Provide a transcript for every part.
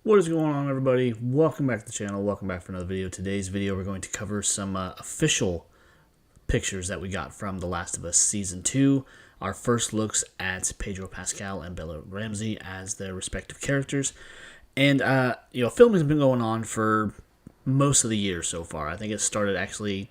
What is going on, everybody? Welcome back to the channel. Welcome back for another video. Today's video, we're going to cover some official pictures that we got from The Last of Us Season 2. Our first looks at Pedro Pascal and Bella Ramsey as their respective characters. And, filming has been going on for most of the year so far. I think it started actually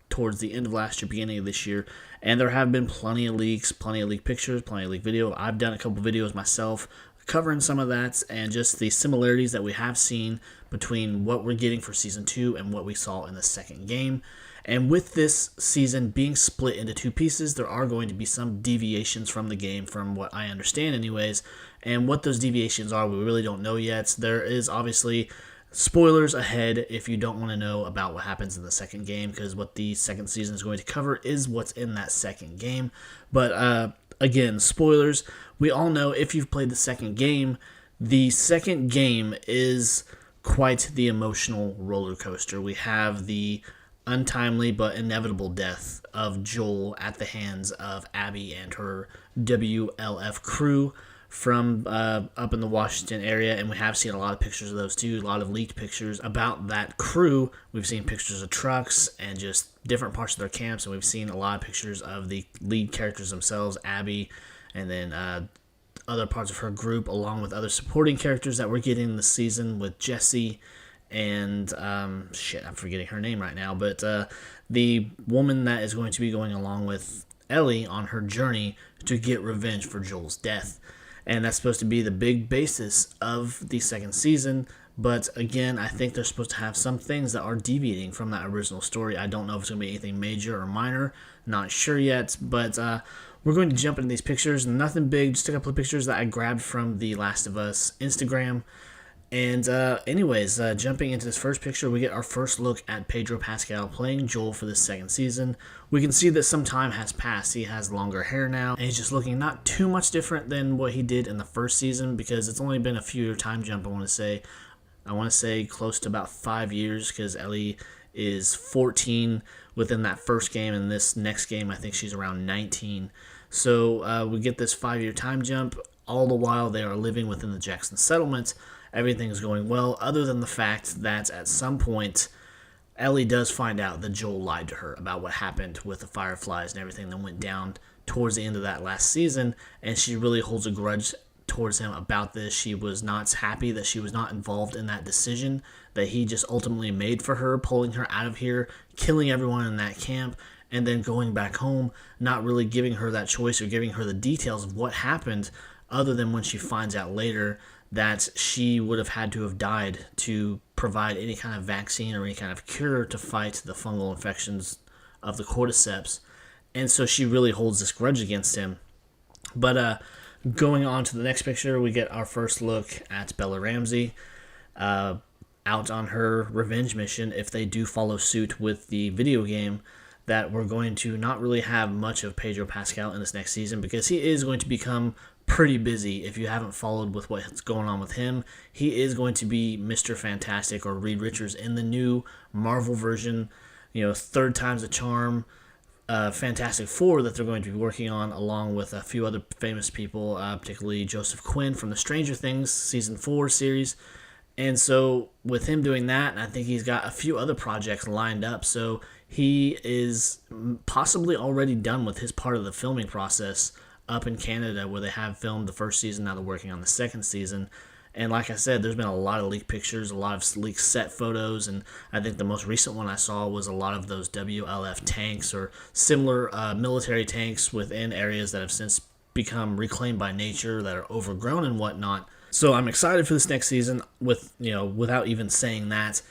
towards the end of last year, beginning of this year. And there have been plenty of leaks, plenty of leaked pictures, plenty of leaked video. I've done a couple videos myself covering some of that and just the similarities that we have seen between what we're getting for Season 2 and what we saw in the second game. And with this season being split into two pieces, there are going to be some deviations from the game, from what I understand anyways. And what those deviations are, we really don't know yet. There is obviously spoilers ahead if you don't want to know about what happens in the second game, because what the second season is going to cover is what's in that second game. But again, spoilers. We all know, if you've played the second game is quite the emotional roller coaster. We have the untimely but inevitable death of Joel at the hands of Abby and her WLF crew from up in the Washington area, and we have seen a lot of pictures of those too, a lot of leaked pictures about that crew. We've seen pictures of trucks and just different parts of their camps, and we've seen a lot of pictures of the lead characters themselves, Abby, and then other parts of her group, along with other supporting characters that we're getting this season with Jesse and, I'm forgetting her name right now, but the woman that is going to be going along with Ellie on her journey to get revenge for Joel's death. And that's supposed to be the big basis of the second season. But again, I think they're supposed to have some things that are deviating from that original story. I don't know if it's going to be anything major or minor. Not sure yet. But we're going to jump into these pictures. Nothing big, just a couple of pictures that I grabbed from the Last of Us Instagram. And anyways, jumping into this first picture, we get our first look at Pedro Pascal playing Joel for this second season. We can see that some time has passed. He has longer hair now, and he's just looking not too much different than what he did in the first season, because it's only been a few time jump, I want to say close to about 5 years, because Ellie is 14 within that first game, and this next game I think she's around 19. So we get this 5-year time jump. All the while they are living within the Jackson settlement. Everything is going well, other than the fact that at some point Ellie does find out that Joel lied to her about what happened with the Fireflies and everything that went down towards the end of that last season, and she really holds a grudge towards him about this. She was not happy that she was not involved in that decision that he just ultimately made for her, pulling her out of here, killing everyone in that camp, and then going back home, not really giving her that choice or giving her the details of what happened, other than when she finds out later that she would have had to have died to provide any kind of vaccine or any kind of cure to fight the fungal infections of the cordyceps. And so she really holds this grudge against him. But going on to the next picture, we get our first look at Bella Ramsey out on her revenge mission, if they do follow suit with the video game, that we're going to not really have much of Pedro Pascal in this next season, because he is going to become pretty busy. If you haven't followed with what's going on with him, he is going to be Mr. Fantastic, or Reed Richards, in the new Marvel version, third time's a charm, Fantastic Four that they're going to be working on, along with a few other famous people, particularly Joseph Quinn from the Stranger Things Season 4 series. And so with him doing that, I think he's got a few other projects lined up, so he is possibly already done with his part of the filming process up in Canada, where they have filmed the first season. Now they're working on the second season. And like I said, there's been a lot of leaked pictures, a lot of leaked set photos, and I think the most recent one I saw was a lot of those WLF tanks or similar military tanks within areas that have since become reclaimed by nature, that are overgrown and whatnot. So I'm excited for this next season. Without even saying that,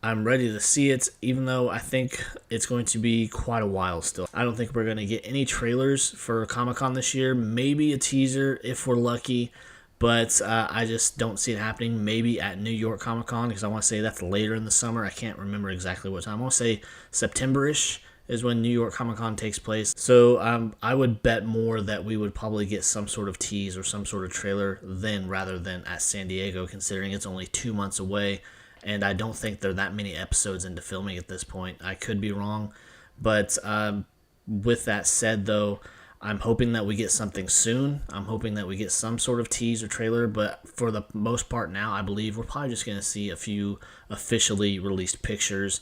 I'm ready to see it, even though I think it's going to be quite a while still. I don't think we're going to get any trailers for Comic-Con this year. Maybe a teaser if we're lucky, but I just don't see it happening. Maybe at New York Comic-Con, because I want to say that's later in the summer. I can't remember exactly what time. I want to say September-ish is when New York Comic-Con takes place. So I would bet more that we would probably get some sort of tease or some sort of trailer then, rather than at San Diego, considering it's only 2 months away. And I don't think there are that many episodes into filming at this point. I could be wrong. But with that said, though, I'm hoping that we get something soon. I'm hoping that we get some sort of tease or trailer, but for the most part now, I believe we're probably just going to see a few officially released pictures,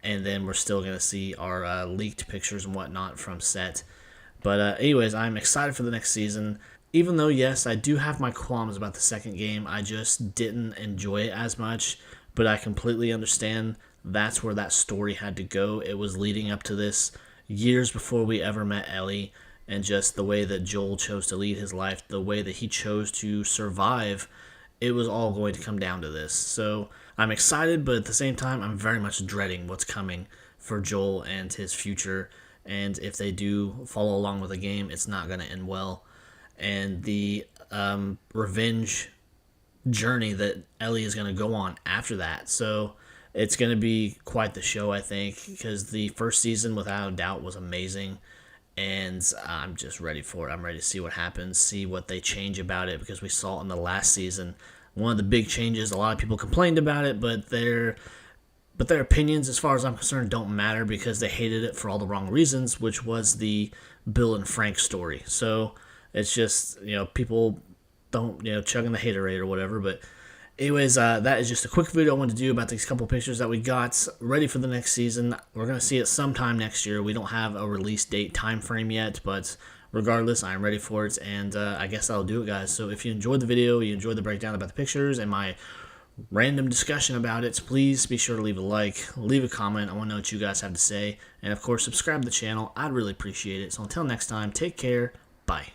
and then we're still going to see our leaked pictures and whatnot from set. But anyways, I'm excited for the next season. Even though, yes, I do have my qualms about the second game, I just didn't enjoy it as much, but I completely understand that's where that story had to go. It was leading up to this years before we ever met Ellie, and just the way that Joel chose to lead his life, the way that he chose to survive, it was all going to come down to this. So I'm excited, but at the same time, I'm very much dreading what's coming for Joel and his future. And if they do follow along with the game, it's not going to end well. And the revenge journey that Ellie is going to go on after that. So it's going to be quite the show, I think, because the first season, without a doubt, was amazing. And I'm just ready for it. I'm ready to see what happens, see what they change about it, because we saw in the last season one of the big changes. A lot of people complained about it, but their opinions, as far as I'm concerned, don't matter because they hated it for all the wrong reasons, which was the Bill and Frank story. So it's just, people don't, chugging the haterade or whatever. But anyways, that is just a quick video I wanted to do about these couple pictures that we got ready for the next season. We're going to see it sometime next year. We don't have a release date time frame yet, but regardless, I'm ready for it, and I guess that'll do it, guys. So if you enjoyed the video, you enjoyed the breakdown about the pictures and my random discussion about it, please be sure to leave a like, leave a comment. I want to know what you guys have to say, and of course, subscribe to the channel. I'd really appreciate it. So until next time, take care. Bye.